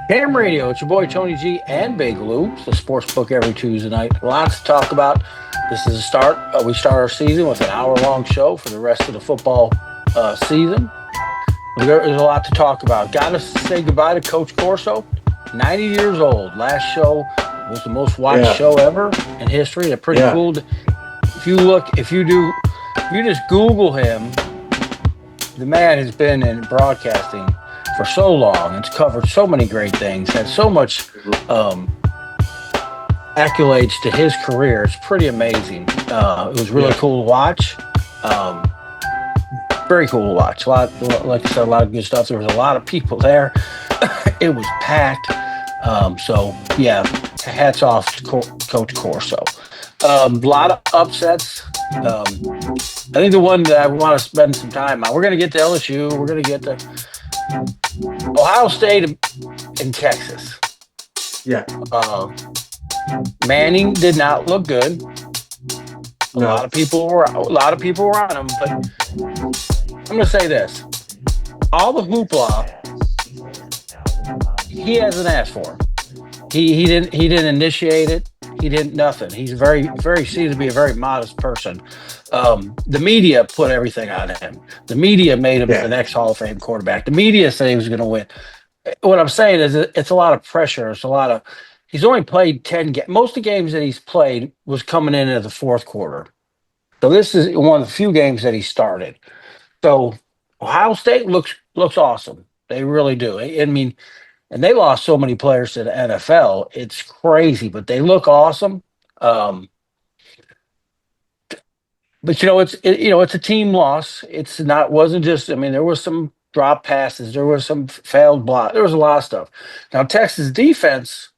Ham Radio, it's your boy Tony G and Big Lou. It's the sports book every Tuesday night. Lots to talk about. This is a start. We start our season with an hour-long show for the rest of the football season. There is a lot to talk about. Got to say goodbye to Coach Corso, 90 years old. Last show was the most watched Yeah, show ever in history. They're pretty yeah, cool. If you just Google him, the man has been in broadcasting for so long and covered so many great things, had so much um, accolades to his career. It's pretty amazing. It was really yeah, cool to watch. Um, very cool to watch. Like I said, a lot of good stuff. There was a lot of people there. It was packed. So yeah, hats off to Coach Corso. A lot of upsets. I think the one that I want to spend some time on. We're going to get to LSU. We're going to get to Ohio State and Texas. yeah. Uh, Manning did not look good. No, A lot of people were on him, but I'm going to say this: all the hoopla he hasn't asked for. He didn't initiate it. He didn't nothing. He's very seems to be a very modest person. The media put everything on him. The media made him the yeah, next Hall of Fame quarterback. The media said he was going to win. What I'm saying is it's a lot of pressure. It's a lot of he's only played 10 games. Most of the games that he's played was coming in the fourth quarter. So this is one of the few games that he started. So Ohio State looks awesome. They really do. I mean, and they lost so many players to the NFL. It's crazy, but they look awesome. Um, but it's a team loss. It's not wasn't just. I mean, there was some drop passes. There was some failed block. There was a lot of stuff. Now Texas defense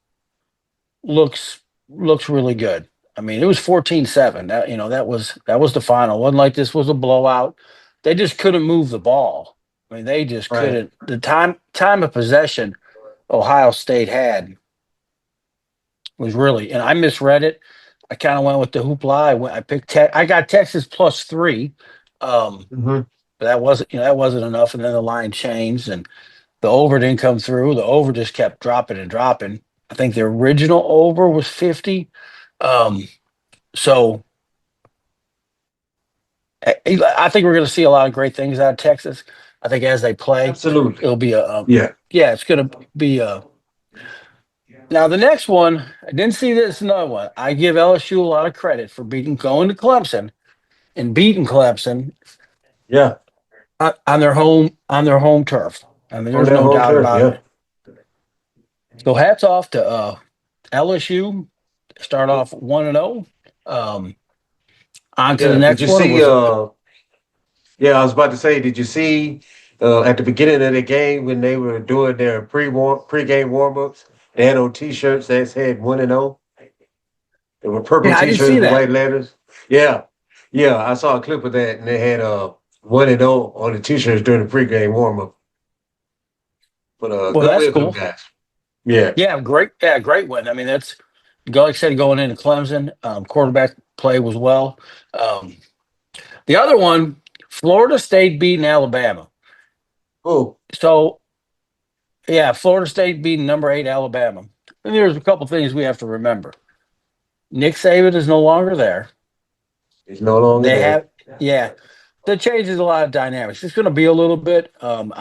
looks really good. I mean, it was 14-7. That was the final. It wasn't like this was a blowout. They just couldn't move the ball. I mean, they just right. couldn't. The time of possession Ohio State had was really, and I misread it. I kind of went with the hoopla. I picked I got Texas plus 3. Hmm. But that wasn't enough. And then the line changed, and the over didn't come through. The over just kept dropping and dropping. I think the original over was 50. Um, so I think we're going to see a lot of great things out of Texas. I think as they play, Absolutely. it'll be Yeah. yeah, it's going to be now the next one. I didn't see this another one. I give LSU a lot of credit for going to Clemson and beating Clemson Yeah. on their home turf. I mean, On there's their no home doubt turf. about it. Yeah. So hats off to LSU. Start off 1-0. Um, on to the Yeah. Did next you one see? was Yeah, I was about to say. Did you see at the beginning of the game when they were doing their pre-game warm-ups? They had on T-shirts that said 1-0. They were purple yeah, I didn't see T-shirts with that. white letters. Yeah. Yeah. I saw a clip of that, and they had 1-0 on the T-shirts during the pre-game warm-up. But Well, good that's win for them cool. guys. Yeah. Yeah, great. Yeah, great win. I mean, that's like I said, going into Clemson, quarterback play was well. Um, the other one, Florida State beating Alabama. Oh, So yeah, Florida State beating number 8 Alabama. And there's a couple things we have to remember. Nick Saban is no longer there. he's no longer They there. have, yeah, that changes a lot of dynamics. It's going to be a little bit. I don't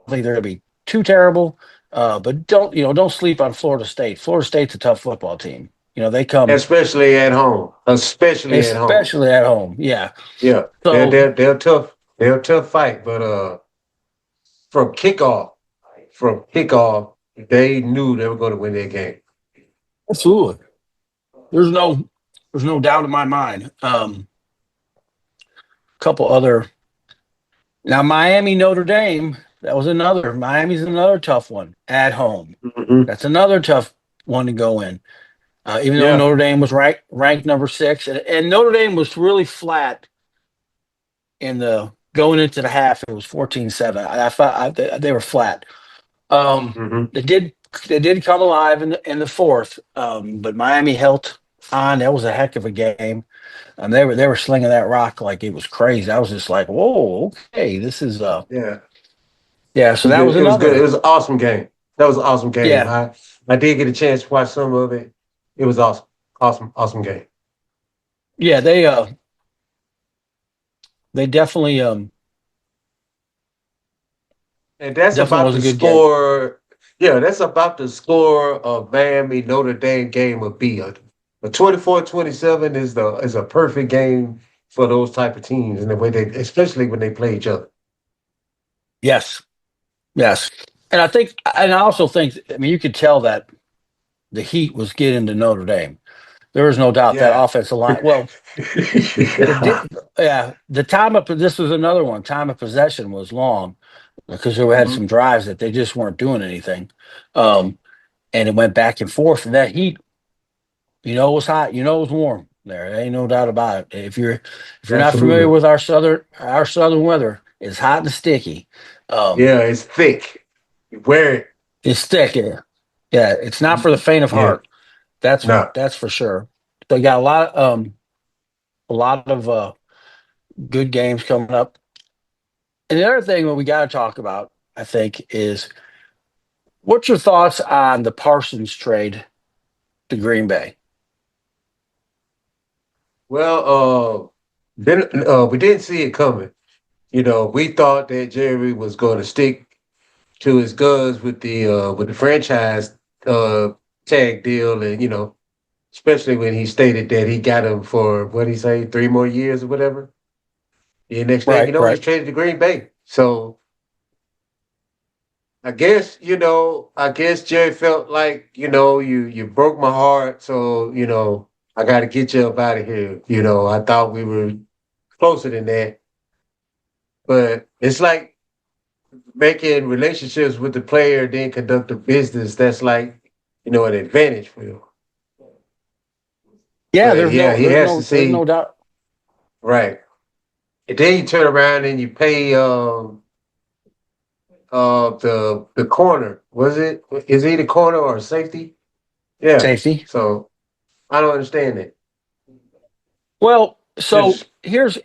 think they're going to be too terrible, but don't sleep on Florida State. Florida State's a tough football team. They come, Especially at home. Especially at home. especially at home. Yeah. Yeah. They're So they're they're tough. They're a tough fight. But from kickoff, from kickoff, they knew they were going to win their game. absolutely, there's no there's no doubt in my mind. Couple other now Miami Notre Dame. That was another. Miami's another tough one at home. Hmm. That's another tough one to go in. Even though Yeah. Notre Dame was ranked number 6, and Notre Dame was really flat in the going into the half. It was 14-7. I thought they were flat. Um, Hmm. they did come alive in the fourth, but Miami held on. That was a heck of a game. They were slinging that rock like it was crazy. I was just like, whoa, okay, this is Yeah. yeah. So that was It was good. It another. was an awesome game. That was an awesome game. Yeah, I did get a chance to watch some of it. It was awesome, awesome game. yeah, they definitely And that's definitely about was a the good game. score. Yeah, that's about the score of Miami Notre Dame game would be. A 24-27 is a perfect game for those type of teams and the way they, especially when they play each other. Yes, yes, and I also think, I mean, you could tell that the heat was getting to Notre Dame. There was no doubt that Yeah. offensive line. Well, the Yeah. yeah, the time of this was another one. Time of possession was long because we had Mhm. some drives that they just weren't doing anything, and it went back and forth. And that heat, it was hot. It was warm there. There ain't no doubt about it. If you're not familiar Absolutely. with our southern weather, it's hot and sticky. Um, Yeah, it's thick. You wear it. it's sticky. Yeah, it's not for the faint of Yeah. heart. That's No. that's for sure. They got a lot of good games coming up. And the other thing that we got to talk about, I think, is what's your thoughts on the Parsons trade to Green Bay? Well, then we didn't see it coming. We thought that Jerry was going to stick to his guns with the franchise uh tag deal, and especially when he stated that he got him for what he say 3 more years or whatever. The next thing Right, you know, he's right. traded to Green Bay. So I guess Jerry felt like you broke my heart, so I got to get you up out of here. I thought we were closer than that, but it's like making relationships with the player, then conduct a business. That's like an advantage for you. Yeah, But there's yeah, no he there's has to no there's no see doubt. right. And then you turn around and you pay the corner. Was it is he the corner or safety? Yeah. Safety. So I don't understand it. Well, so Just here's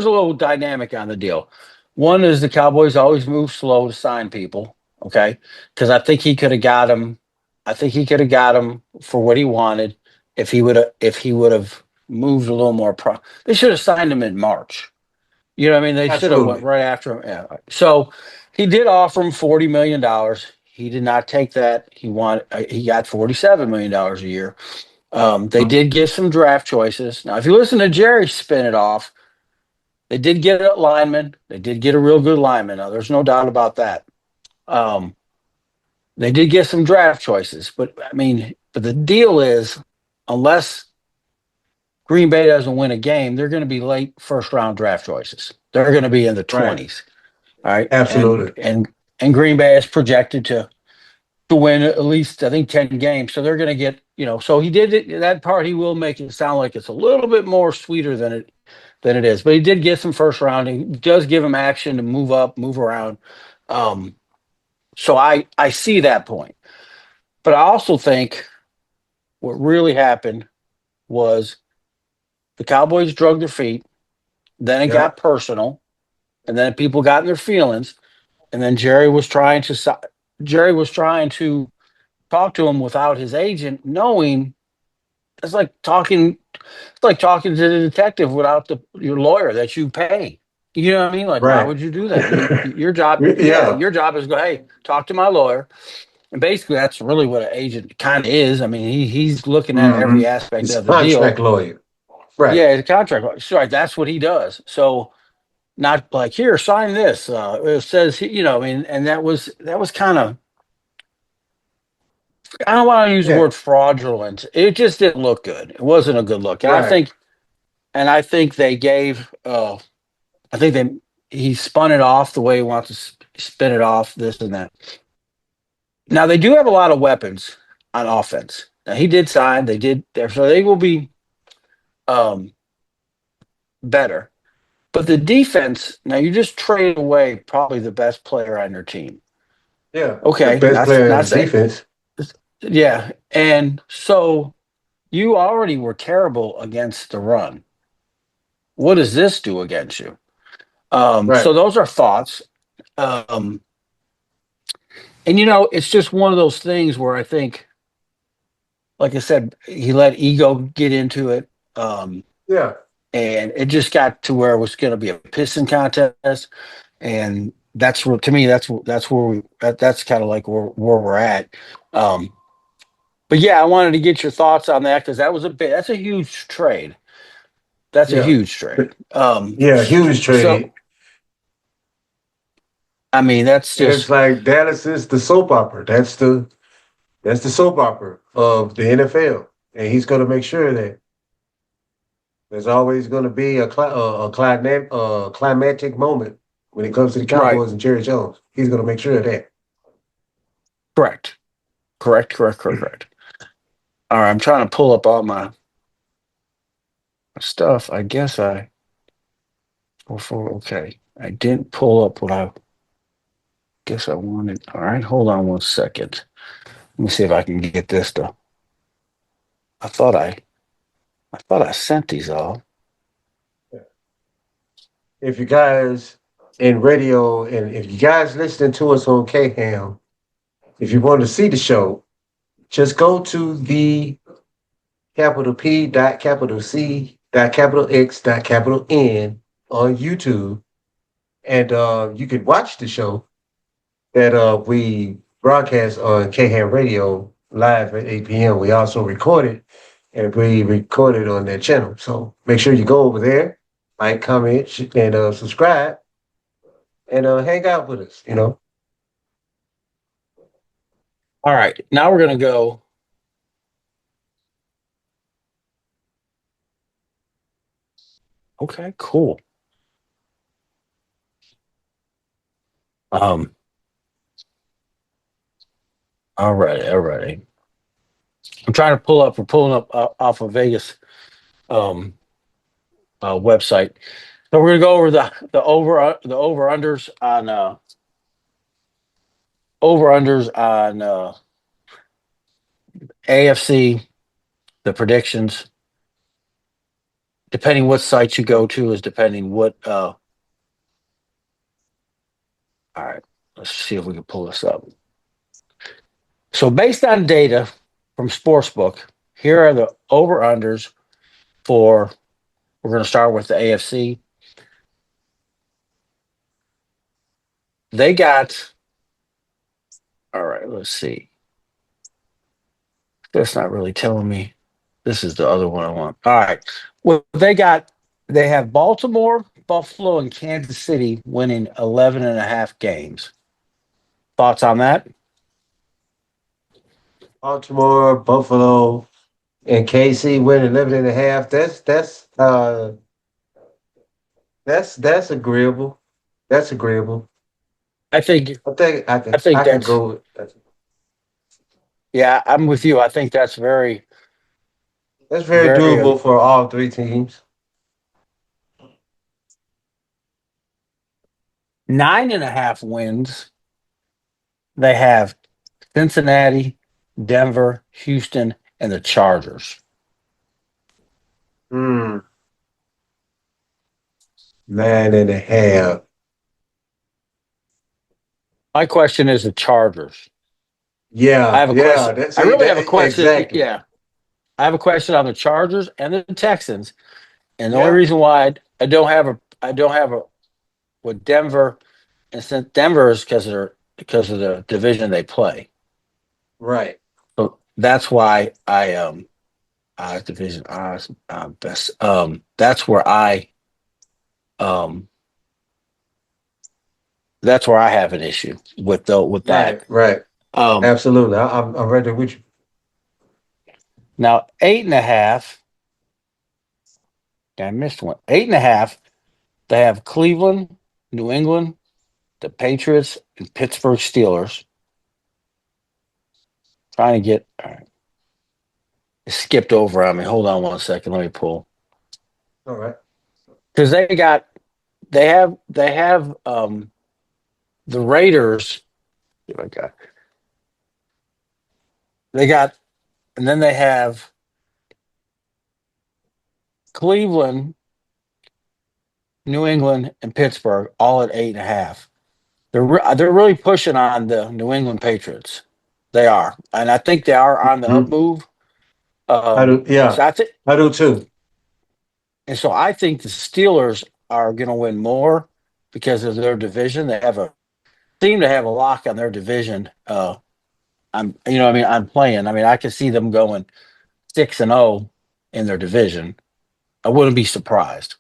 a little dynamic on the deal. One is the Cowboys always move slow to sign people, okay? Because I think he could have got him for what he wanted if he would have moved a little more they should have signed him in March. You know what I mean? They should have went absolutely. right after him. Yeah. So he did offer him $40 million. He did not take that. He got $47 million a year. They Mhm. did get some draft choices. Now, if you listen to Jerry spin it off, they did get a lineman. They did get a real good lineman. Now, there's no doubt about that. Um, they did get some draft choices, but the deal is, unless Green Bay doesn't win a game, they're going to be late first round draft choices. They're going to be in the Right. 20s. All right, and Absolutely. and and Green Bay is projected to win at least, I think, 10 games. So they're going to get, so he did it, that part. He will make it sound like it's a little bit more sweeter than it is. But he did get some first round. He does give him action to move up, move around. Um, so I see that point. But I also think what really happened was the Cowboys drug their feet, then it Yeah. got personal, and then people got in their feelings, and then Jerry was trying to talk to him without his agent knowing. It's like talking It's like talking to the detective without your lawyer that you pay. You know what I mean? Like, why Right. would you do that? Your job, yeah, Yeah. your job is go, hey, talk to my lawyer. And basically, that's really what an agent kind of is. I mean, he's looking at Hmm. every aspect It's a of the contract deal. lawyer. Right. Yeah, the contract. Right, that's what he does. So, not like, here, sign this. It says, and that was kind of. I don't want to use the Yeah. word fraudulent. It just didn't look good. It wasn't a good look. Right. And I think they gave. I think he spun it off the way he wants to spin it off, this and that. Now they do have a lot of weapons on offense. Now he did sign, they did there, so they will be um, better. But the defense, now you just trade away probably the best player on your team. Yeah. The Okay, best not player not on say defense. yeah, and so you already were terrible against the run. What does this do against you? Right. So those are thoughts. Um, And it's just one of those things where I think, like I said, he let ego get into it. Um, Yeah, and it just got to where it was going to be a pissing contest, and that's where, to me, that's where that's kind of like where we're at. Um, but yeah, I wanted to get your thoughts on that because that's a huge trade. That's a yeah, huge trade. yeah. Huge So trade. I mean, that's And it's just like Dallas is the soap opera. That's the soap opera of the NFL, and he's going to make sure that there's always going to be a climatic moment when it comes to the right. Cowboys and Jerry Jones. He's going to make sure of that. Correct. Correct. Correct. Correct. Correct. All right, I'm trying to pull up all my stuff. I guess I before okay. I didn't pull up what I guess I wanted. All right, hold on one second. Let me see if I can get this to. I thought I sent these all. If you guys in radio and if you guys listening to us on KHAM, if you want to see the show, just go to the capital P dot capital C dot capital X dot capital N on YouTube, and you can watch the show that we broadcast on KHAM Radio live at 8 p.m. We also record it and we record it on that channel. So make sure you go over there, like, comment, and subscribe, and hang out with us. All right, now we're gonna go. Okay, cool. Um, all right, all right. I'm trying to pull up. We're pulling up off of Vegas website. So we're gonna go over the over unders on AFC, the predictions. Depending what site you go to is depending what. All right, let's see if we can pull this up. So based on data from Sportsbook, here are the over unders for. We're going to start with the AFC. They got. All right, let's see. That's not really telling me. This is the other one I want. All right. Well, they have Baltimore, Buffalo, and Kansas City winning 11 and a half games. Thoughts on that? Baltimore, Buffalo, and KC winning 11 and a half. That's agreeable. That's agreeable. I think I think I I can think I can that's go with that. yeah, I'm with you. I think that's That's very very doable for all three teams. 9.5 wins. They have Cincinnati, Denver, Houston, and the Chargers. Hmm, 9.5. My question is the Chargers. I Yeah, have a yeah. question. That I see really have a that question. exactly. Yeah, I have a question on the Chargers and the Texans. And the only Yeah, reason why I don't have a with Denver, and since Denver is because of the division they play. right, So that's why division best um that's where I have an issue with that. right, right. Um Absolutely. I'm right there with you. Now 8.5, I missed one. 8.5, they have Cleveland, New England, the Patriots, and Pittsburgh Steelers. Trying to get all right, it skipped over on me. Hold on one second. Let me pull. All right. Because they have the Raiders. I got they got and then they have Cleveland, New England, and Pittsburgh all at 8.5. they're really pushing on the New England Patriots. They are, and I think they are on the up Mhm. move. I do, So yeah, I think, I do too. and so I think the Steelers are going to win more because of their division. They have a seem to have a lock on their division. I mean, I'm playing. I mean, I can see them going 6-0 in their division. I wouldn't be surprised.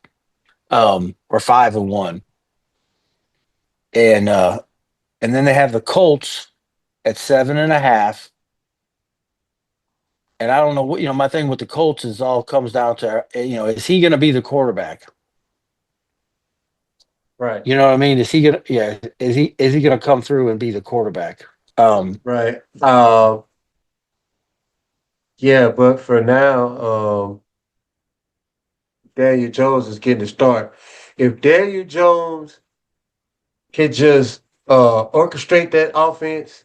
Or 5-1, and then they have the Colts at 7.5. And I don't know what, my thing with the Colts is all comes down to, is he going to be the quarterback? Right, You know what I mean? Is he going to, yeah, is he going to come through and be the quarterback? Um, right. Yeah, but for now, Daniel Jones is getting the start. If Daniel Jones can just orchestrate that offense,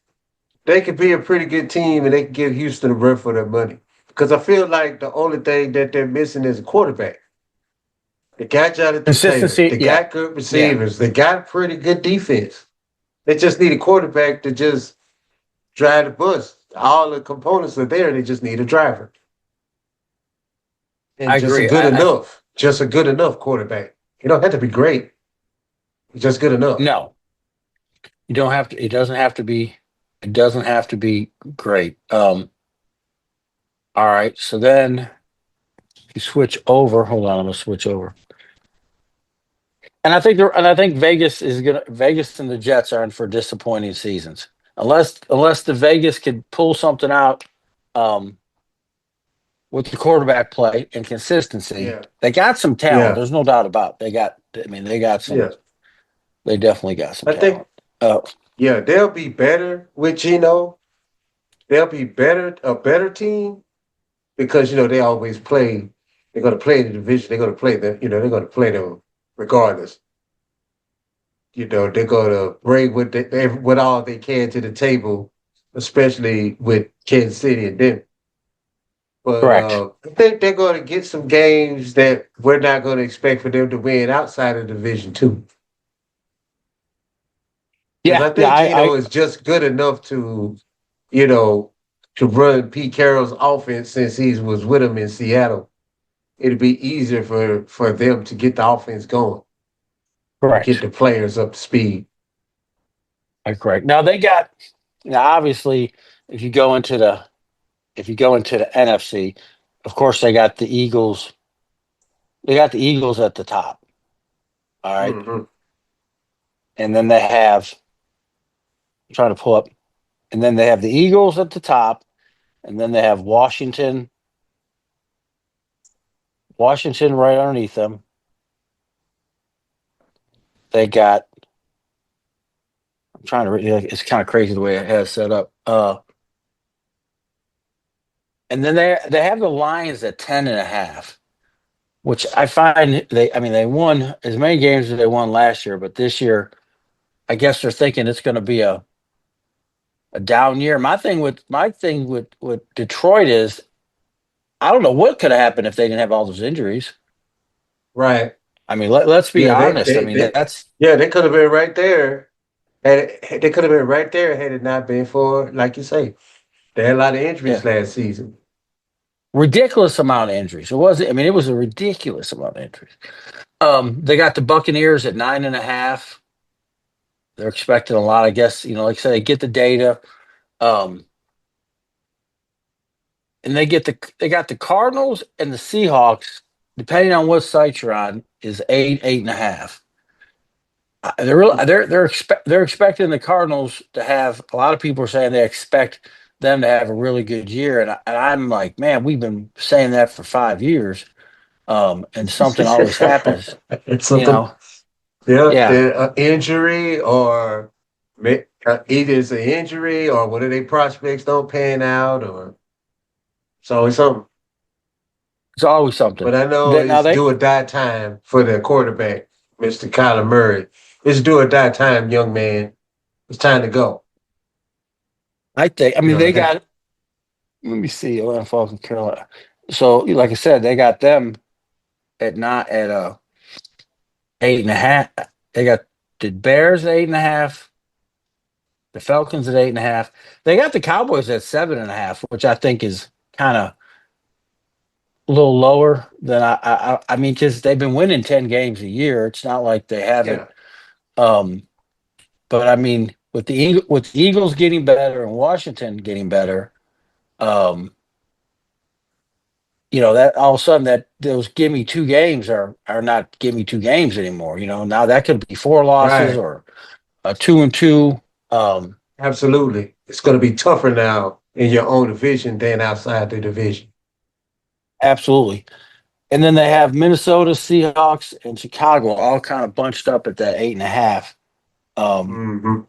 they could be a pretty good team and they can give Houston a run for their money. Because I feel like the only thing that they're missing is a quarterback. They got Jonathan Taylor. Consistency, They yeah, got good yeah, receivers. They got a pretty good defense. They just need a quarterback to just drive the bus. All the components are there. They just need a driver. And I just a agree. good enough. Just a good enough quarterback. You don't have to be great. Just good enough. No, you don't have to. It doesn't have to be. It doesn't have to be great. All right. So then you switch over. Hold on, I'm gonna switch over. And I think Vegas and the Jets are in for disappointing seasons. Unless the Vegas could pull something out um, with the quarterback play and consistency. Yeah. They got some talent. Yeah. There's no doubt about it. They got some, Yeah. they definitely got some I think, talent. Uh, yeah, they'll be better with Gino. They'll be better, a better team because, they always play. They're going to play in the division. They're going to play them. They're going to play them regardless. They're going to bring what all they can to the table, especially with Kansas City and Denver. But correct. I think they're going to get some games that we're not going to expect for them to win outside of Division Two. Because Yeah, I yeah. think I Gino is just good enough you know, to run Pete Carroll's offense since he was with him in Seattle. It'd be easier for them to get the offense going and get correct. the players up to speed. I correct. Now obviously if you go into the NFC, of course they got the Eagles. They got the Eagles at the top. All right, Hmm. and then they have. I'm trying to pull up, and then they have the Eagles at the top, and then they have Washington right underneath them. They got. I'm trying to. It's kind of crazy the way it has set up. And then they have the Lions at 10.5, which I find they. I mean, they won as many games as they won last year, but this year, I guess they're thinking it's going to be a down year. My thing with Detroit is I don't know what could have happened if they didn't have all those injuries. Right. I mean, let's be Yeah, honest. I mean, that's they could have been right there. They could have been right there had it not been for, like you say, they had a lot of yeah, injuries last season. ridiculous amount of injuries. It was. I mean, it was a ridiculous amount of injuries. They got the Buccaneers at 9.5. They're expecting a lot. I guess like I said, they get the data, um, and they got the Cardinals and the Seahawks. Depending on what site you're on, is 8.5. They're expecting the Cardinals to have. A lot of people are saying they expect them to have a really good year, and I'm like, man, we've been saying that for 5 years, and something always happens, It's you something, know. yeah, Yeah, injury or either it's an injury or one of their prospects don't pan out or it's always something. it's always something. But I know That now it's they, do or die time for the quarterback, Mr. Kyler Murray. It's do or die time, young man. It's time to go. I think, I You mean, know, they that, got. Let me see, Atlanta Falcons, Carolina. So, like I said, they got them at not at 8.5. They got the Bears at 8.5. The Falcons at 8.5. They got the Cowboys at 7.5, which I think is kind of a little lower than I mean, because they've been winning 10 games a year. It's not like they haven't. Yeah, Um, but I mean, with the Eagles getting better and Washington getting better, um, that all of a sudden that those give me two games are not give me two games anymore. Now that could be four losses right. or a 2-2. Um, Absolutely. It's going to be tougher now in your own division than outside the division. absolutely. And then they have Minnesota, Seahawks, and Chicago all kind of bunched up at that 8.5. Um, Hmm.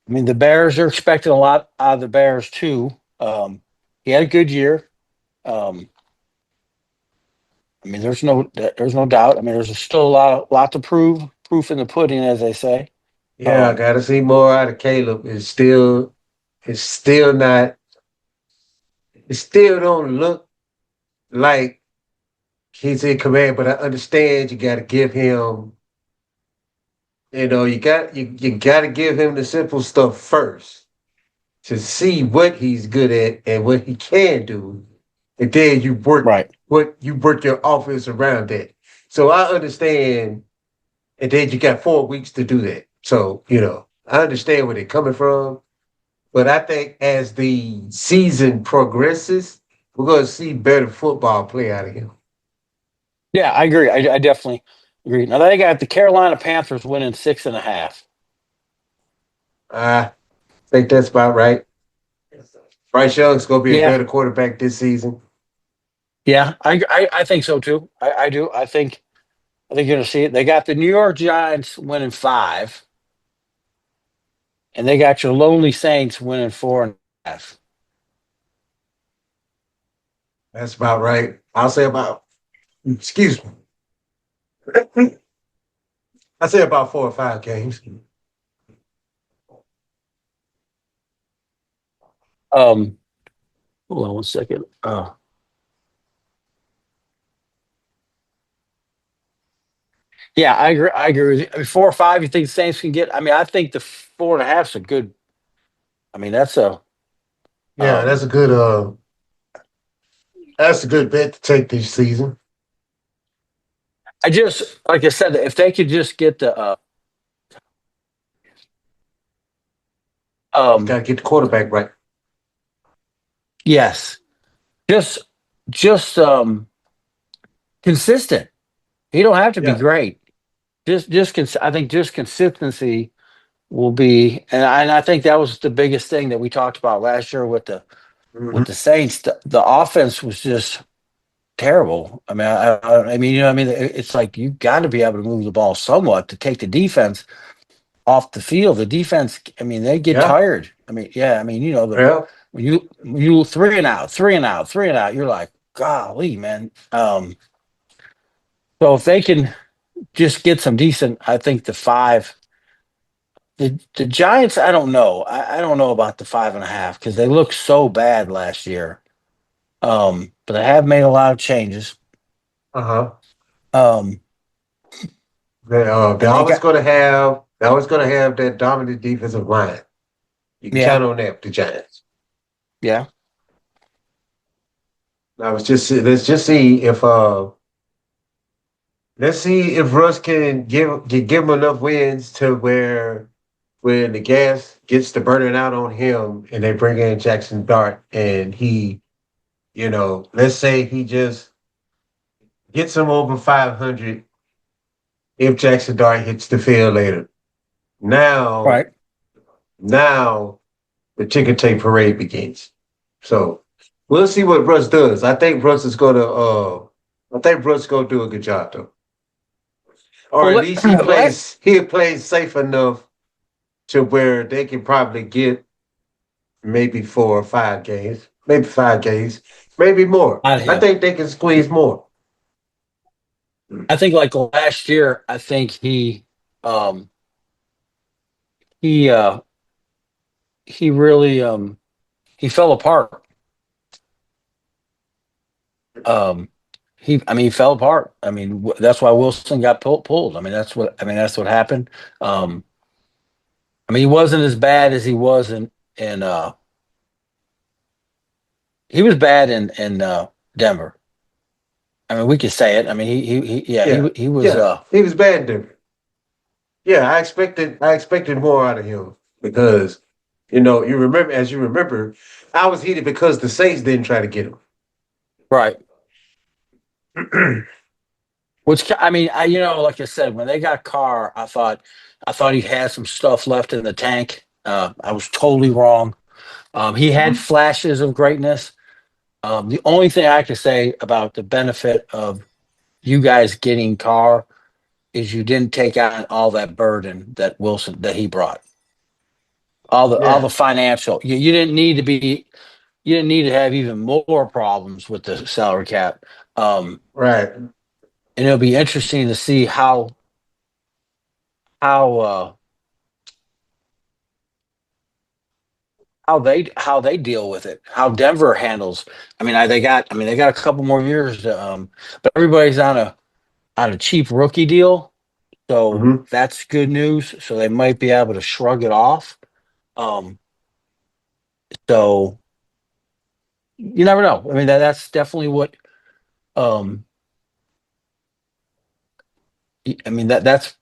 I mean, the Bears are expecting a lot out of the Bears too. He had a good year. Um, I mean, there's no doubt. I mean, there's still lot to proof in the pudding, as they say. Yeah, I Um, got to see more out of Caleb. It's still not, it still don't look like he's in command, but I understand you got to give him, you got to give him the simple stuff first to see what he's good at and what he can do, and then right. you work your offense around that. So I understand, and then you got 4 weeks to do that. So I understand where they're coming from, but I think as the season progresses, we're going to see better football play out of him. Yeah, I agree. I definitely agree. Now they got the Carolina Panthers winning 6.5. I think that's about right. Bryce Young's going to be a Yeah, better quarterback this season. yeah, I think so too. I do. I think you're going to see it. They got the New York Giants winning 5, and they got your lonely Saints winning 4.5. That's about right. I'll say excuse me. I say about 4 or 5 games. Um, Hold on one second. Yeah, I agree. I agree with you. I mean, 4 or 5. You think the Saints can get? I mean, I think the 4.5 is a good. I mean, that's a. Yeah, Um, that's a good bet to take this season. I just like I said, if they could just get the. Got Um, to get the quarterback right. yes, just just consistent. He don't have to be Yeah. great. I think just consistency will be, and I think that was the biggest thing that we talked about last year with the Hmm. with the Saints. The offense was just terrible. I mean, I mean, I mean, it's like you got to be able to move the ball somewhat to take the defense off the field. The defense, I mean, they get Yeah. tired. I mean, yeah, I mean, Well, when you three and out, three and out, three and out, you're like, golly, man. So if they can just get some decent, I think the 5. The Giants, I don't know. I don't know about the 5.5 because they looked so bad last year. But they have made a lot of changes. uh-huh. Um, They're and they always got going to have they're always going to have that dominant defensive line. You can yeah, count on that with the Giants. yeah. Now let's just see if Russ can give him enough wins to where when the gas gets to burning out on him and they bring in Jackson Dart and let's say he just gets him over 500 if Jackson Dart hits the field later. Now, Right. now the ticker tape parade begins. So we'll see what Russ does. I think Russ is gonna do a good job though. Or Well, at least he plays safe enough to where they can probably get maybe 4 or 5 games, maybe 5 games, maybe more. on I him. think they can squeeze more. I think like last year, I think um he he really he fell apart. Um I mean he fell apart. I mean that's why Wilson got pulled. I mean that's what happened. Um I mean, he wasn't as bad as he was in he was bad in Denver. I mean, we could say it. I mean, yeah, Yeah, he was yeah, he was bad different. Yeah, I expected more out of him because you remember as you remember, I was heated because the Saints didn't try to get right. him. Which I mean, like I said, when they got Carr, I thought he had some stuff left in the tank. I was totally wrong. He had Mhm. flashes of greatness. The only thing I could say about the benefit of you guys getting Carr is you didn't take on all that burden that he brought. All the Yeah, financial. You didn't need to be. You didn't need to have even more problems with the salary cap. right, And it'll be interesting to see how uh, how they deal with it. How Denver handles. They got a couple more years but everybody's on a cheap rookie deal, so hmm, that's good news. So they might be able to shrug it off. Um, so you never know. I mean, that's definitely what. Um, I mean that's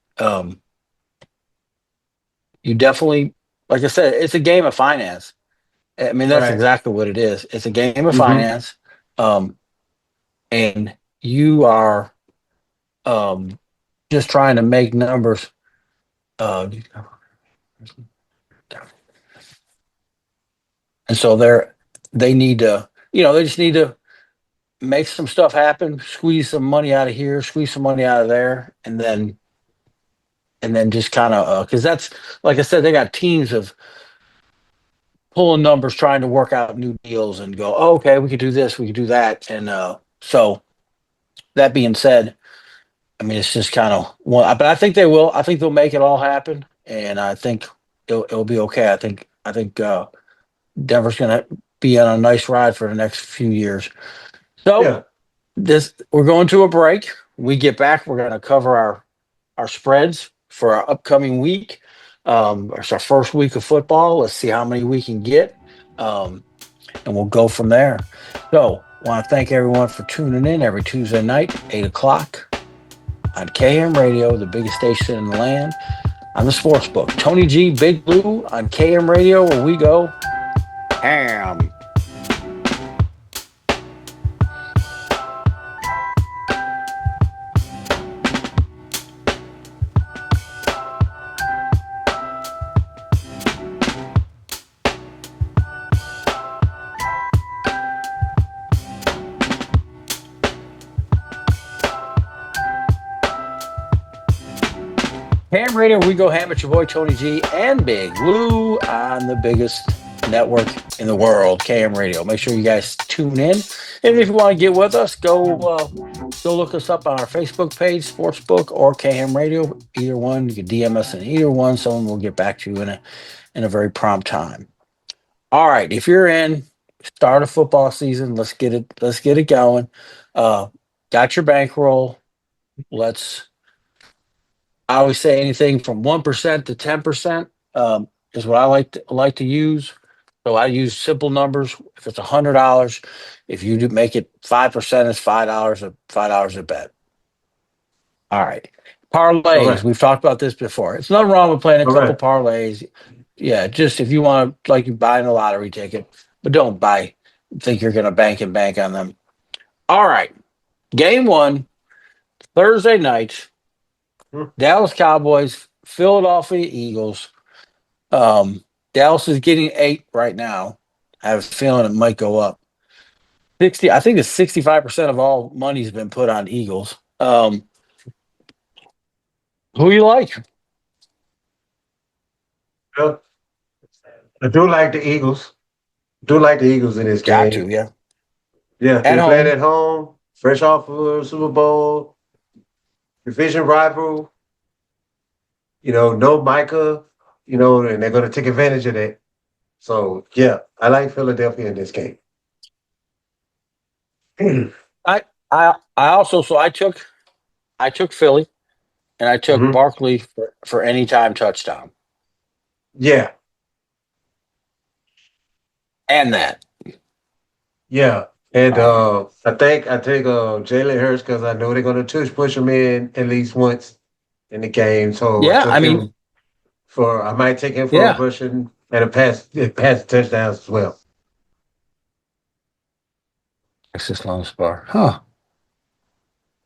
you definitely, like I said, it's a game of finance. I mean, that's right, exactly what it is. It's a game of hmm, finance, um, and you are um, just trying to make numbers. Uh, and so they need to, they just need to make some stuff happen, squeeze some money out of here, squeeze some money out of there, and then just kind of because that's like I said, they got teams of pulling numbers, trying to work out new deals, and go, oh, okay, we could do this, we could do that, and so that being said, I mean, it's just kind of well, but I think they will. I think they'll make it all happen, and I think it'll be okay. I think Denver's going to be on a nice ride for the next few years. So yeah, this we're going to a break. We get back. We're going to cover our spreads for our upcoming week. It's our first week of football. Let's see how many we can get, um, and we'll go from there. So, want to thank everyone for tuning in every Tuesday night, 8 o'clock on KM Radio, the biggest station in the land, on the sports book. Tony G, Big Blue on KM Radio, where we go ham. Ham Radio, we go ham at your boy Tony G and Big Blue on the biggest network in the world, KM Radio. Make sure you guys tune in. And if you want to get with us, go look us up on our Facebook page, Sportsbook or KM Radio. Either one, you can DM us in either one. Someone will get back to you in a very prompt time. All right, if you're in, start a football season. Let's get it going. Uh, got your bankroll. Let's I always say anything from 1% to 10% is what I like to use. So I use simple numbers. If it's $100, if you do make it 5%, it's $5 $5 a bet. All right. all Parlays. right, We've talked about this before. It's nothing wrong with playing a all couple right, parlays. Yeah, just if you want to, like you buying a lottery ticket, but don't think you're going to bank on them. All right. Game one, Thursday night, hmm, Dallas Cowboys, Philadelphia Eagles. Um, Dallas is getting 8 right now. I have a feeling it might go up. 60, I think it's 65% of all money's been put on Eagles. Who you like? well, I do like the Eagles. Do like the Eagles in this Got game. to, yeah. Yeah, At they're playing home. at home, fresh off of a Super Bowl, division rival. No Micah. And they're going to take advantage of that. So yeah, I like Philadelphia in this game. I also so I took Philly and I took Hmm. Barkley for anytime touchdown. Yeah, and that. yeah. And Um, I take Jalen Hurts because I know they're gonna tush push him in at least once in the game. So I yeah, took I mean, him for I might take him for a yeah, rushing and a pass touchdowns as well. Texas Lone Star. Huh.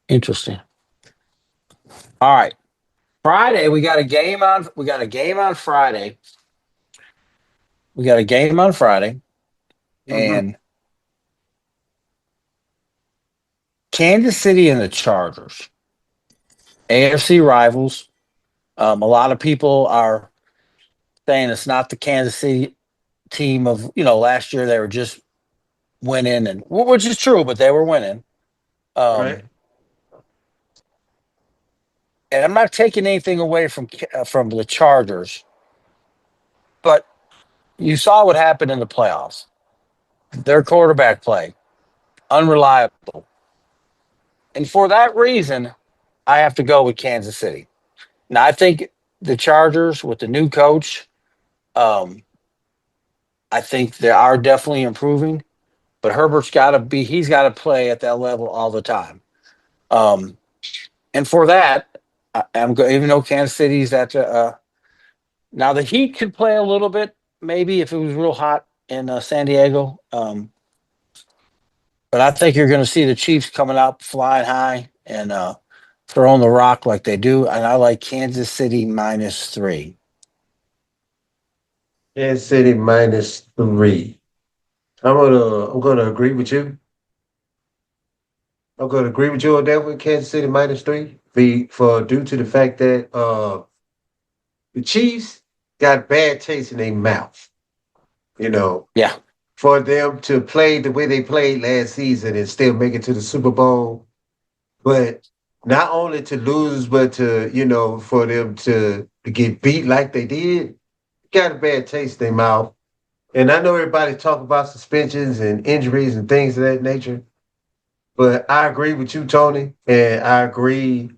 Interesting. All right. Friday, we got a game on. We got a game on Friday. We got a game on Friday, Hmm. and Kansas City and the Chargers, AFC rivals. A lot of people are saying it's not the Kansas City team of last year. They were just winning, and which is true, but they were winning. Right. Um, and I'm not taking anything away from the Chargers, but you saw what happened in the playoffs. Their quarterback play unreliable, and for that reason, I have to go with Kansas City. Now, I think the Chargers with the new coach, um, I think they are definitely improving. But Herbert's got to be, he's got to play at that level all the time. Um, and for that, I'm going, even though Kansas City's at now the Heat could play a little bit, maybe if it was real hot in San Diego. But I think you're going to see the Chiefs coming out flying high and throwing the rock like they do. And I like Kansas City -3. Kansas City -3. I'm gonna agree with you. I'm gonna agree with you on that with Kansas City -3. Be for due to the fact that the Chiefs got bad taste in their mouth. You know, Yeah, for them to play the way they played last season and still make it to the Super Bowl, but not only to lose, but to for them to get beat like they did, got a bad taste in their mouth. And I know everybody talk about suspensions and injuries and things of that nature, but I agree with you, Tony, and I agree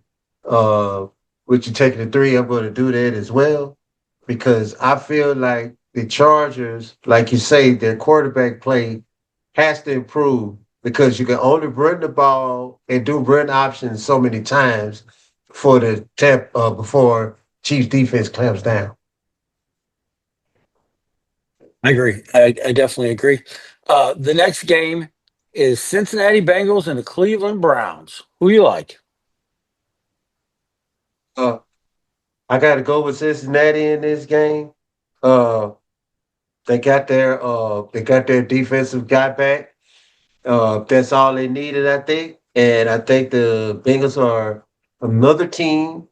uh, with you taking the three. I'm going to do that as well because I feel like the Chargers, like you say, their quarterback play has to improve because you can only run the ball and do run options so many times for the tap before Chiefs defense clamps down. I agree. I definitely agree. The next game is Cincinnati Bengals and the Cleveland Browns. Who you like? Uh, I got to go with Cincinnati in this game. Uh, they got their defensive guy back. That's all they needed, I think. And I think the Bengals are another team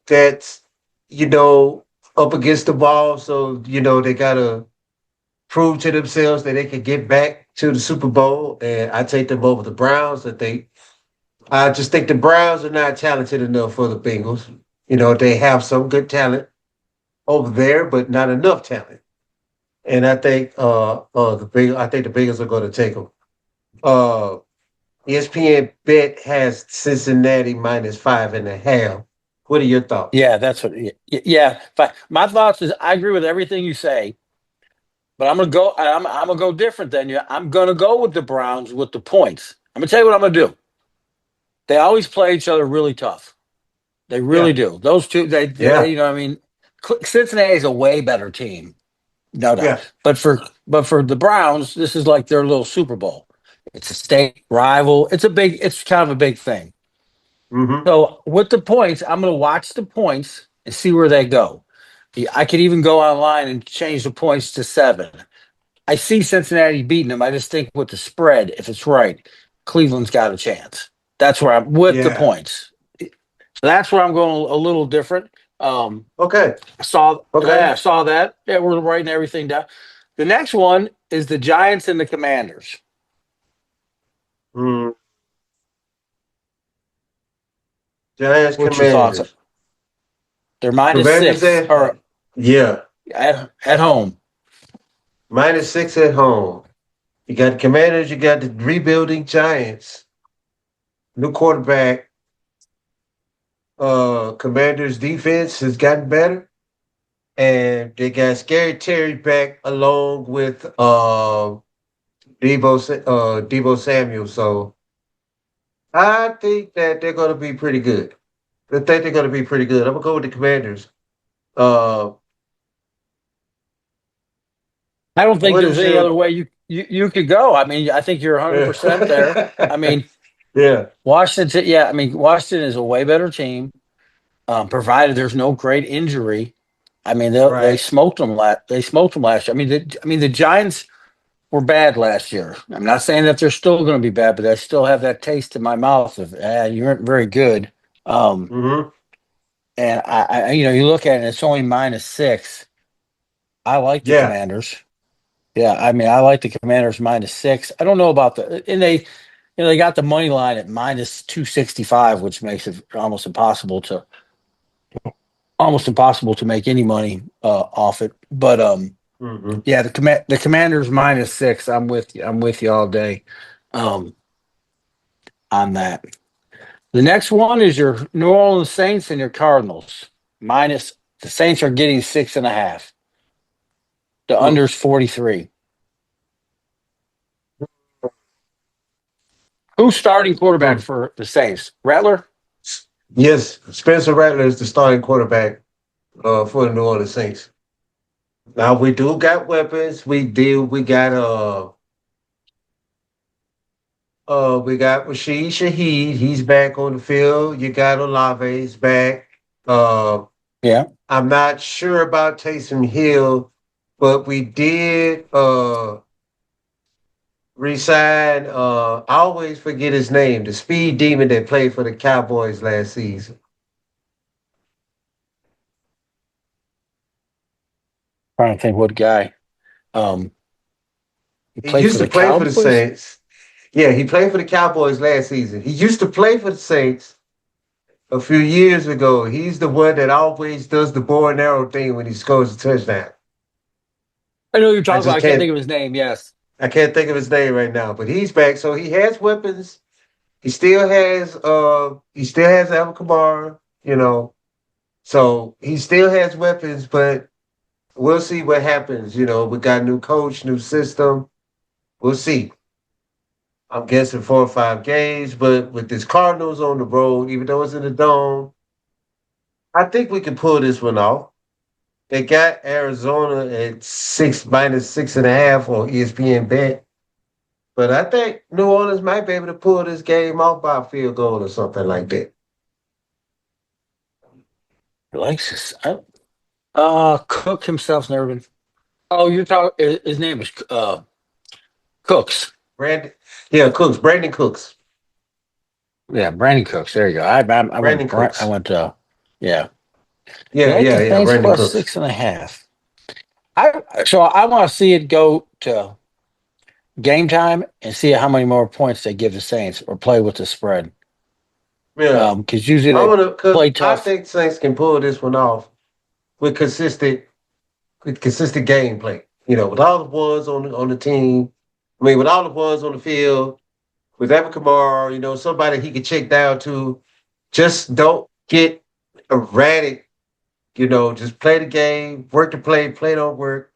that's you know up against the wall. So they gotta prove to themselves that they can get back to the Super Bowl. And I take them over the Browns. I just think the Browns are not talented enough for the Bengals. They have some good talent over there, but not enough talent. And I think the Bengals are going to take them. Uh, ESPN bet has Cincinnati -5.5. What are your thoughts? Yeah, that's what. Yeah, fine. My thoughts is I agree with everything you say, but I'm gonna go. I'm gonna go different than you. I'm gonna go with the Browns with the points. I'm gonna tell you what I'm gonna do. They always play each other really tough. They really Yeah, do. Those two, yeah, I mean, Cincinnati is a way better team, no doubt. yeah. But for the Browns, this is like their little Super Bowl. It's a state rival. It's kind of a big thing. Mm-hmm. So with the points, I'm going to watch the points and see where they go. I could even go online and change the points to 7. I see Cincinnati beating them. I just think with the spread, if it's right, Cleveland's got a chance. That's where I'm with the Yeah. points. So that's where I'm going a little different. Um, Okay. yeah, Okay. I saw that. Yeah, we're writing everything down. The next one is the Giants and the Commanders. Mm. Giants, What's your thoughts? Commanders. They're minus Commanders six at or yeah, at home. -6 at home. You got the Commanders. You got the rebuilding Giants. New quarterback. Commanders defense has gotten better. and they got Scary Terry back along with Debo Samuel. So I think that they're going to be pretty good. I think they're going to be pretty good. I'm gonna go with the Commanders. Uh, I don't think what there's is any your? other way you could go. I mean, I think you're 100% there. I Yeah, mean, yeah, Washington, yeah, I mean, Washington is a way better team, provided there's no great injury. I mean, they right. smoked them they smoked them last year. I mean, the Giants were bad last year. I'm not saying that they're still going to be bad, but I still have that taste in my mouth of you weren't very good. Um, Mm-hmm. and you look at it, it's only -6. I like the Yeah. Commanders. Yeah, I mean, I like the Commanders -6. I don't know about and they got the money line at -265, which makes it almost impossible to make any money off it. But Mm-hmm. yeah, the Commanders -6. I'm with you. I'm with you all day um, on that. The next one is your New Orleans Saints and your Cardinals. Minus the Saints are getting 6.5. The Mm. under's 43. Who's starting quarterback Mm. for the Saints? Rattler? Yes, Spencer Rattler is the starting quarterback for the New Orleans Saints. Now we do got weapons. We got we got Rashid Shaheed. He's back on the field. You got Olave's back. Uh, Yeah. I'm not sure about Taysom Hill, but we did resign. I always forget his name. The speed demon that played for the Cowboys last season. Trying to think what guy. Um, he He played for used to the play for the Cowboys. Saints. Yeah, he played for the Cowboys last season. He used to play for the Saints a few years ago. He's the one that always does the bow and arrow thing when he scores a touchdown. I know who you're I talking about. just I can't can't think of his name. Yes. I can't think of his name right now, but he's back. So he has weapons. He still has Alvin Kamara, you know. So he still has weapons, but we'll see what happens. We got a new coach, new system. We'll see. I'm guessing 4 or 5 games, but with this Cardinals on the road, even though it's in the dome, I think we can pull this one off. They got Arizona at -6.5 on ESPN bet, but I think New Orleans might be able to pull this game off by a field goal or something like that. Alexis. Cook himself's never been. Oh, you're talking. His name is Cooks. Brandon, yeah, Cooks, Brandon Cooks, Yeah, Brandon Cooks. There you go. I Brandon went. I Cooks. went. You Yeah, like yeah, the yeah, Saints Brandon plus Cooks. 6.5. I want to see it go to game time and see how many more points they give the Saints or play with the spread. Yeah, Because usually I they want to, cause play I tough. think Saints can pull this one off with consistent gameplay. With all the ones on the team. I mean, with all the ones on the field, with Evan Kamara, somebody he can check down to. Just don't get erratic. Just play the game, work the play don't work.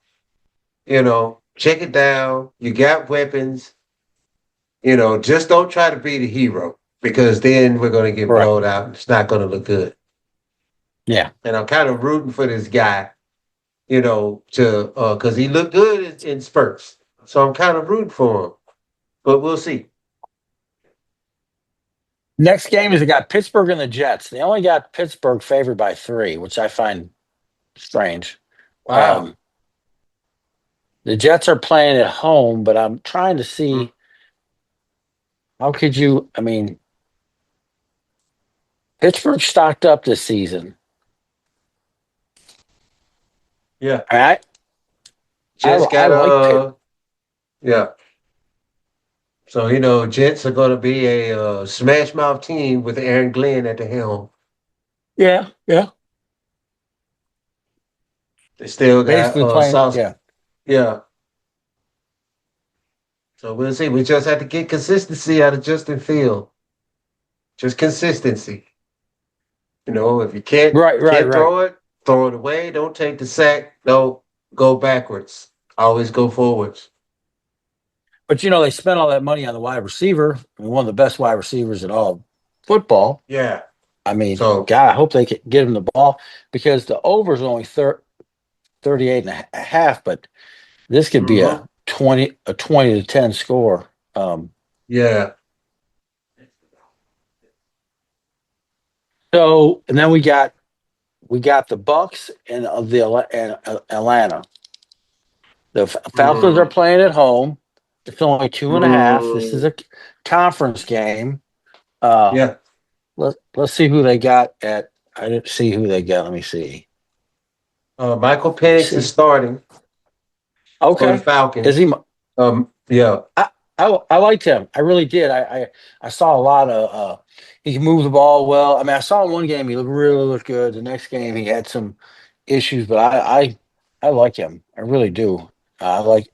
Check it down. You got weapons. Just don't try to be the hero because then we're going to get Right. blown out. It's not going to look good. Yeah. And I'm kind of rooting for this guy, to because he looked good in spurts. So I'm kind of rooting for him. But we'll see. Next game is they got Pittsburgh and the Jets. They only got Pittsburgh favored by 3, which I find strange. Wow. Um, the Jets are playing at home, but I'm trying to Mm. see how could you. I mean, Pittsburgh stocked up this season. Yeah. All right, Jets I got like Pitt. yeah. So Jets are going to be a smash mouth team with Aaron Glenn at the helm. Yeah, yeah. They still got Basically playing. South. Yeah, Yeah. So we'll see. We just have to get consistency out of Justin Field. Just consistency. If you can't right, right, can't right. throw it, throw it away. Don't take the sack. Don't go backwards. Always go forwards. But they spent all that money on the wide receiver, one of the best wide receivers in all of football. Yeah. I mean, So, God, I hope they can get him the ball because the over is only 38 and a half, but this could be hmm a 20 to 10 score. yeah. So and then we got the Bucks and Atlanta. The Falcons are Mm, playing at home. It's only 2.5. This is mm, a conference game. Uh, yeah. let's see who they got at. I didn't see who they got. Let me see. Michael Let me Penix is see. starting for the Okay, is Falcons. he? Yeah. I liked him. I really did. I saw a lot of. He can move the ball well. I mean, I saw one game he really looked good. The next game he had some issues, but I like him. I really do. I like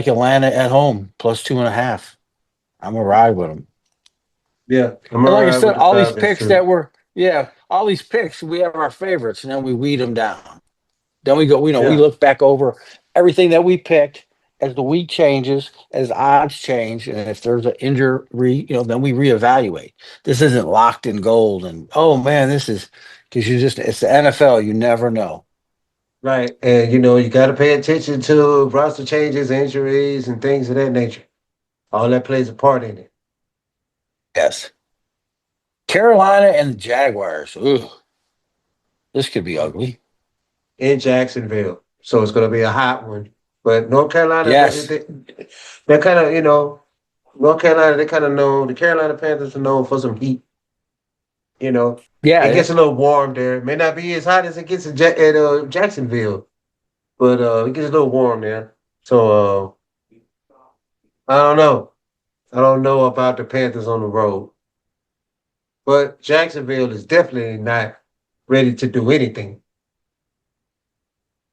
Atlanta at home plus 2.5. I'm gonna ride with him. Yeah. I'm And like I alright said, with the all these Falcons picks too. that were yeah, all these picks we have our favorites, and then we weed them down. Then we go, we Yeah. look back over everything that we picked as the week changes, as odds change, and if there's an injury, then we reevaluate. This isn't locked in gold, and oh man, this is because it's the NFL. You never know. Right. And you got to pay attention to roster changes, injuries, and things of that nature. All that plays a part in it. Yes, Carolina and the Jaguars. Ooh, this could be ugly. In Jacksonville. So it's going to be a hot one. But North Carolina, Yes, they're kind of, North Carolina, they kind of know, the Carolina Panthers are known for some heat. You know, yeah, it yeah, gets a little warm there. It may not be as hot as it gets at Jacksonville, but it gets a little warm there. So I don't know. I don't know about the Panthers on the road, but Jacksonville is definitely not ready to do anything.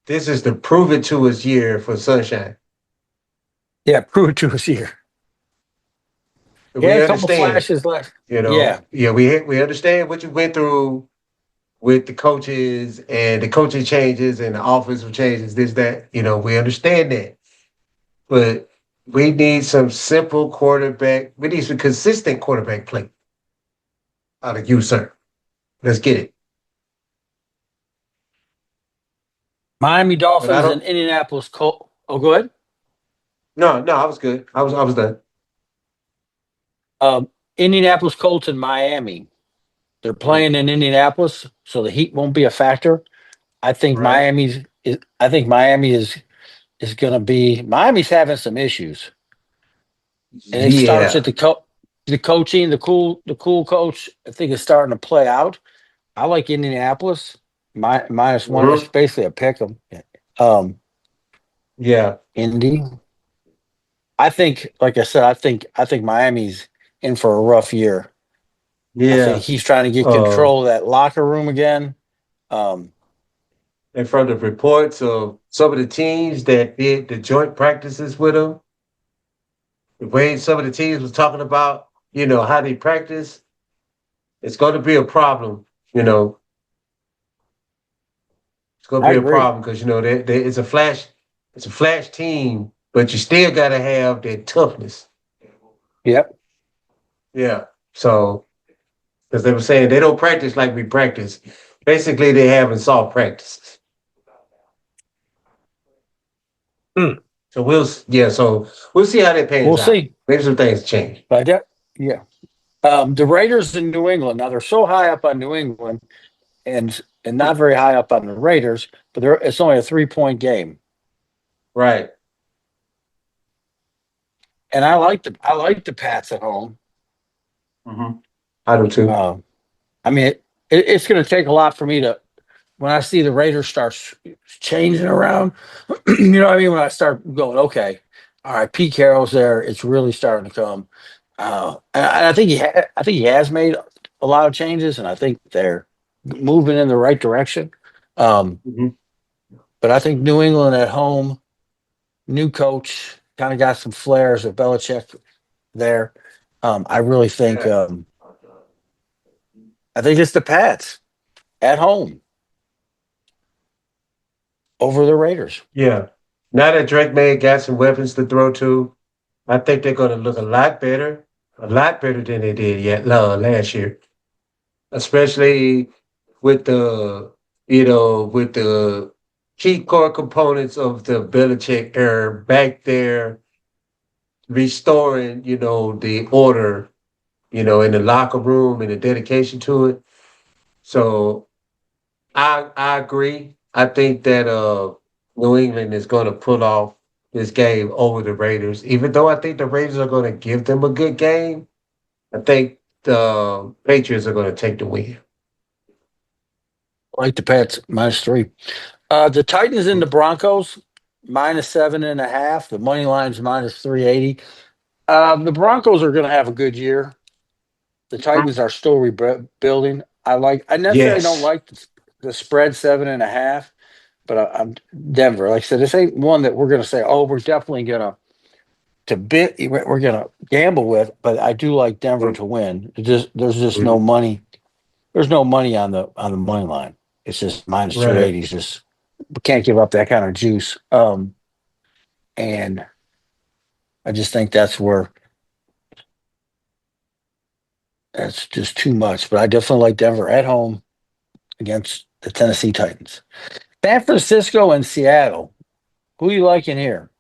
This is the prove it to us year for Sunshine. yeah. Prove it to us here. He had We a couple understand, flashes left. Yeah, yeah, we understand what you went through with the coaches and the coaching changes and the offensive changes, this, that, we understand that. But we need some simple quarterback. We need some consistent quarterback play out of you, sir. Let's get it. Miami But I Dolphins and don't. Indianapolis Colt. Oh, go ahead. No, no, I was good. I was done. Indianapolis Colts and Miami. They're Mm, playing in Indianapolis, so the heat won't be a factor. I think right. Miami is going to be Miami's having some issues, and it starts at Yeah. the coaching, the cool coach. I think is starting to play out. I like Indianapolis minus one. It's hmm basically a pick 'em. Yeah. Indy. I think, like I said, I think Miami's in for a rough year. I think Yeah. he's trying to get Uh, control of that locker room again. Um, and from the reports of some of the teams that did the joint practices with him, the way some of the teams was talking about, how they practice, it's going to be a problem. You know, it's going to I be a agree. problem because it's a flash team, but you still got to have that toughness. Yep. Yeah. So because they were saying they don't practice like we practice. Basically, they haven't soft practices. Hmm. So we'll see how that pans We'll out. see. Maybe some things change. But yeah. The Raiders in New England. Now they're so high up on New England and not very high up on the Raiders, but it's only a 3-point game. Right. And I like the Pats at home. hmm I do too. Um, I mean, it's going to take a lot for me to when I see the Raiders start changing around. You know what I mean? When I start going, okay, all right, Pete Carroll's there. It's really starting to come. And I think I think he has made a lot of changes, and I think they're moving in the right direction. Um, hmm but I think New England at home, new coach, kind of got some flares of Belichick there. I really think Yeah. I think it's the Pats. at home over the Raiders. Yeah. Now that Drake May got some weapons to throw to, I think they're going to look a lot better than they did yet last year, especially with with the key core components of the Belichick era back there, restoring, the order, in the locker room and the dedication to it. So I agree. I think that New England is going to pull off this game over the Raiders. Even though I think the Raiders are going to give them a good game, I think the Patriots are going to take the win. I like the Pats -3. The Titans and the Broncos -7.5. The money line's -380. The Broncos are going to have a good year. The Titans are still rebuilding. I necessarily don't Yes. like the spread 7.5, but I'm Denver. Like I said, this ain't one that we're going to say, oh, we're definitely going we're going to gamble with. But I do like Denver to win. There's just no Mhm. money. There's no money on the money line. It's just minus three Right. eighty. It's just we can't give up that kind of juice. And I just think that's just too much. But I definitely like Denver at home against the Tennessee Titans. San Francisco and Seattle. Who you liking here?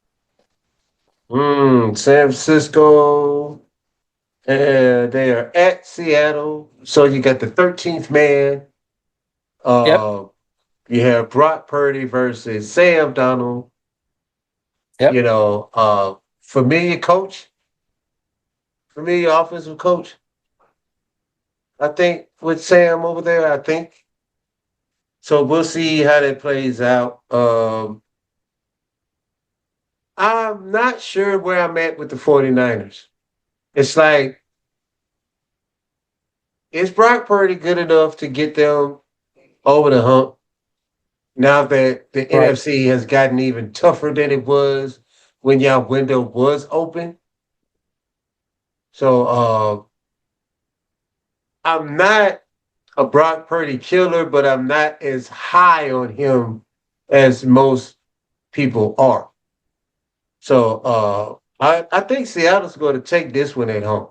San Francisco, they are at Seattle. So you got the 13th man. Yep, Uh, you have Brock Purdy versus Sam Donald. yep. Familiar coach, familiar offensive coach. I think with Sam over there, I think. So we'll see how that plays out. I'm not sure where I'm at with the 49ers. It's like, is Brock Purdy good enough to get them over the hump now that the Right. NFC has gotten even tougher than it was when your window was open? So I'm not a Brock Purdy killer, but I'm not as high on him as most people are. So I think Seattle's going to take this one at home.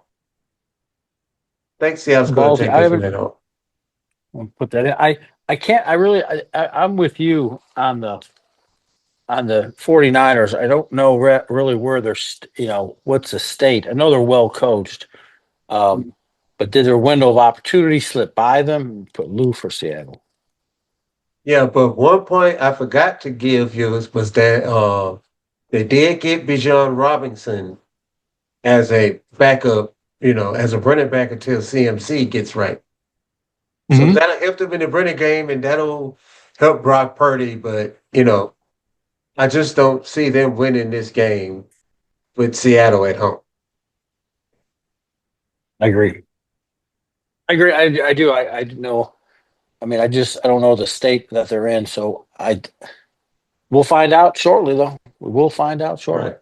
I think Seattle's going to Ballsy. take I this one haven't at home. put that in. I can't. I really. I'm with you on the 49ers. I don't know really where they're. What's the state? I know they're well coached. Um, but did their window of opportunity slip by them? Put Lou for Seattle. Yeah, but one point I forgot to give you was that they did get Bijan Robinson as a backup, as a running back until CMC gets right. So Hmm. that'll help them in the running game and that'll help Brock Purdy. But, I just don't see them winning this game with Seattle at home. I agree. I agree. I do. I know. I mean, I don't know the state that they're in, so we'll find out shortly, though. We will find out shortly. Right.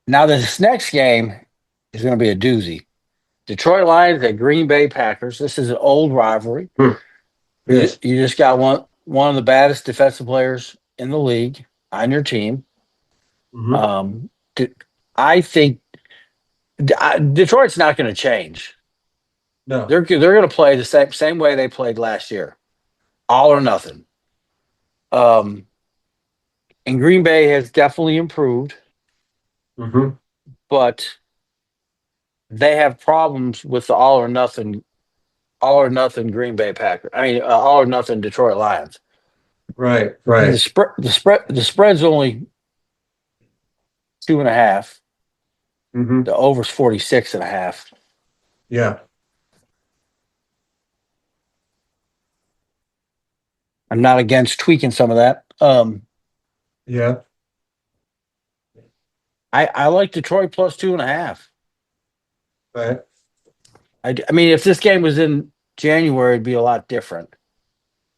Now, this next game is going to be a doozy. Detroit Lions at Green Bay Packers. This is an old rivalry. Hmm. Yes. You just got one of the baddest defensive players in the league on your team. Hmm. Um, I think Detroit's not going to change. No. They're going to play the same way they played last year, all or nothing. Um, and Green Bay has definitely improved, Hmm. but they have problems with the all or nothing Green Bay Packers. I mean, all or nothing Detroit Lions. Right. I mean, Right. the spread's only 2.5. Hmm. The over's 46.5. Yeah. I'm not against tweaking some of that. Yeah. I like Detroit plus 2.5. Right. I mean, if this game was in January, it'd be a lot different.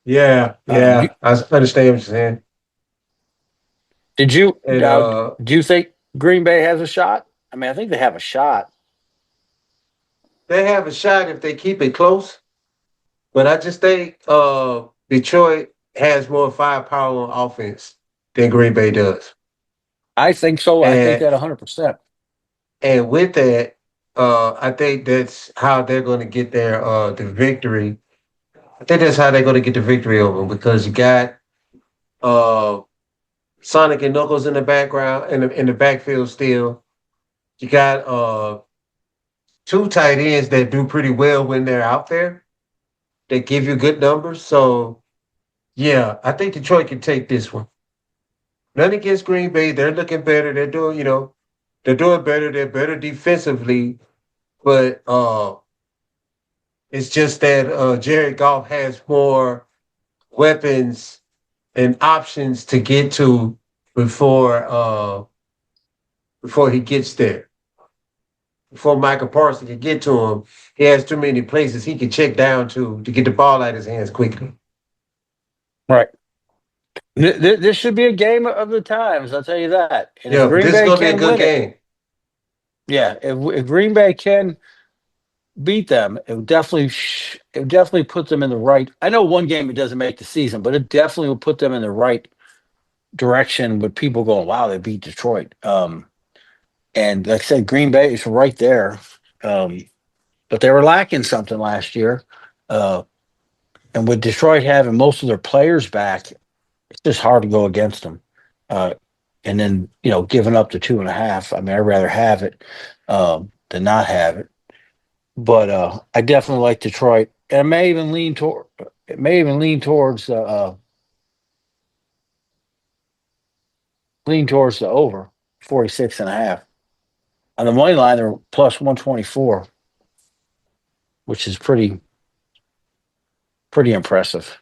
Yeah. Um, you, Yeah. I understand what you're saying. did you And do you think Green Bay has a shot? I mean, I think they have a shot. they have a shot if they keep it close. But I just think Detroit has more firepower on offense than Green Bay does. I think so. I think And that 100%. and with that, I think that's how they're going to get their the victory. I think that's how they're going to get the victory over them because you got uh, Sonic and Knuckles in the background in the backfield still. You got two tight ends that do pretty well when they're out there. They give you good numbers. So yeah, I think Detroit can take this one. None against Green Bay. They're looking better. They're doing, they're doing better. They're better defensively. But it's just that Jared Goff has more weapons and options to get to before before he gets there. Before Michael Parsons can get to him, he has too many places he can check down to get the ball out of his hands quickly. Right. This should be a game of the times. I'll tell you that. And if Yeah, but Green this is Bay gonna be a can good win it, game. yeah, if Green Bay can beat them, it would definitely put them in the right. I know one game it doesn't make the season, but it definitely will put them in the right direction with people going, "Wow, they beat Detroit." And like I said, Green Bay is right there, um, but they were lacking something last year. Uh, and with Detroit having most of their players back, it's just hard to go against them. Uh, and then giving up the 2.5. I mean, I'd rather have it than not have it. But I definitely like Detroit. And it may even lean towards the over 46.5. On the money line, they're plus 124, which is pretty impressive.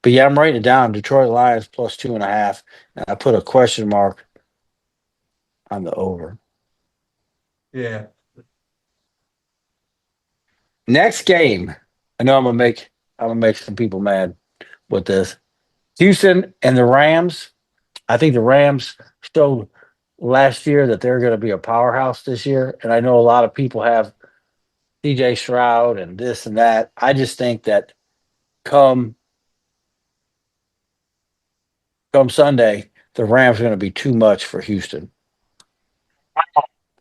But yeah, I'm writing it down. Detroit Lions plus 2.5. And I put a question mark on the over. Yeah. Next game, I know I'm gonna make some people mad with this. Houston and the Rams. I think the Rams showed last year that they're going to be a powerhouse this year, and I know a lot of people have C.J. Stroud and this and that. I just think that come come Sunday, the Rams are going to be too much for Houston,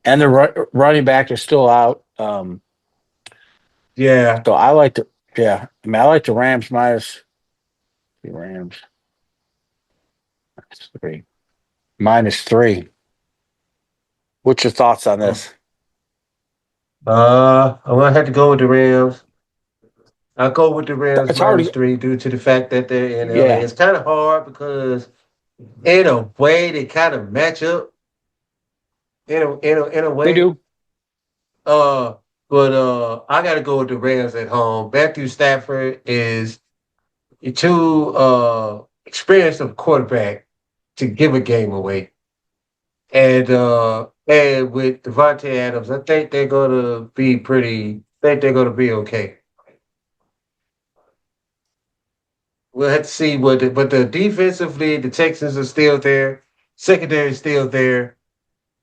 and the running back is still out. Yeah. So I like the yeah. I mean, I like the Rams minus three. What's your thoughts on this? I'm gonna have to go with the Rams. I'll go with the Rams It's hard minus to three due to the fact that they're in LA. yeah. It's kind of hard because in a way they kind of match up in a They way. do. Uh, but I got to go with the Rams at home. Matthew Stafford is too experienced of quarterback to give a game away. And with Devontae Adams, I think they're gonna be pretty. I think they're gonna be okay. We'll have to see but the defensively, the Texans are still there. Secondary is still there.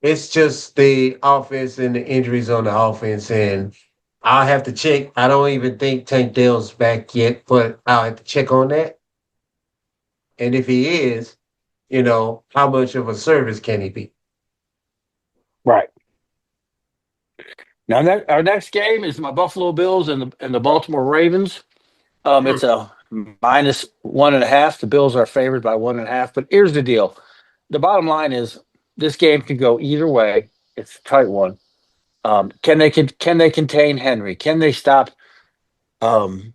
It's just the offense and the injuries on the offense, and I'll have to check. I don't even think Tank Dell's back yet, but I'll have to check on that. And if he is, how much of a service can he be? Right. Now, our next game is my Buffalo Bills and the Baltimore Ravens. It's a -1.5. The Bills are favored by 1.5. But here's the deal: the bottom line is this game can go either way. It's a tight one. Can they contain Henry? Can they stop um,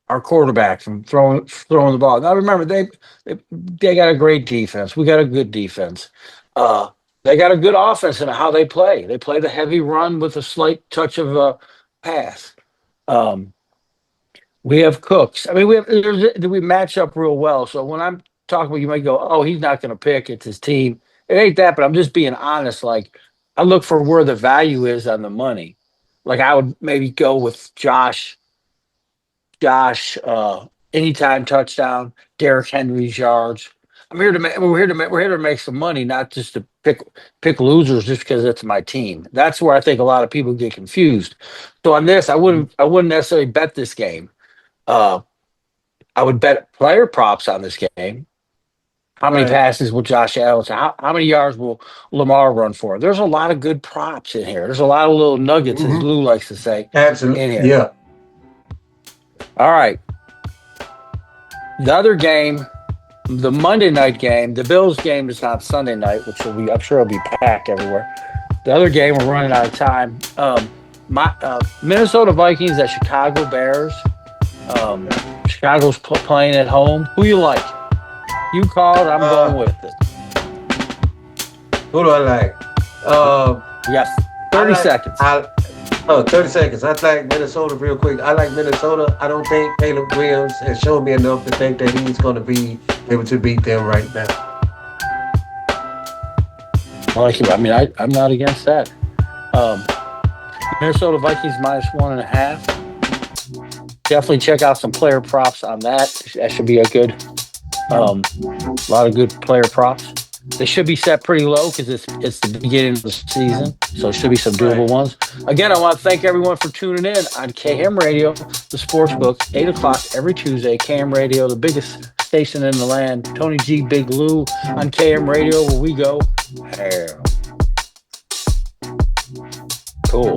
our quarterback from throwing the ball? Now remember they got a great defense. We got a good defense. Uh, they got a good offense in how they play. They play the heavy run with a slight touch of a pass. Um, we have Cooks. I mean, we match up real well. So when I'm talking about, you might go, "Oh, he's not going to pick. It's his team." It ain't that, but I'm just being honest. Like I look for where the value is on the money. Like I would maybe go with Josh, anytime touchdown, Derrick Henry's yards. we're here to make some money, not just to pick losers just because it's my team. That's where I think a lot of people get confused. So on this, I wouldn't necessarily bet this game. Uh, I would bet player props on this game. How many Right. passes will Josh Allen? How many yards will Lamar run for? There's a lot of good props in here. There's a lot of little nuggets, as Mm-hmm. Lou likes to say, in Absolutely. here. Yeah. All right, the other game, the Monday night game, the Bills game is not Sunday night, which will be, I'm sure, it'll be packed everywhere. The other game, we're running out of time. My Minnesota Vikings at Chicago Bears. Chicago's playing at home. Who you like? You called. I'm going Uh, with it. who do I like? Um, You got I 30 like seconds. I. Oh, 30 seconds. I like Minnesota real quick. I like Minnesota. I don't think Caleb Williams has shown me enough to think that he's going to be able to beat them right now. I like it. I mean, I'm not against that. Um, Minnesota Vikings -1.5. Definitely check out some player props on that. That should be a good, a lot of good player props. They should be set pretty low because it's the beginning of the season, so it should be some Right. doable ones. Again, I want to thank everyone for tuning in on KM Radio, the sports book, 8 o'clock every Tuesday. KM Radio, the biggest station in the land. Tony G, Big Lou on KM Radio, where we go. Ham. Cool.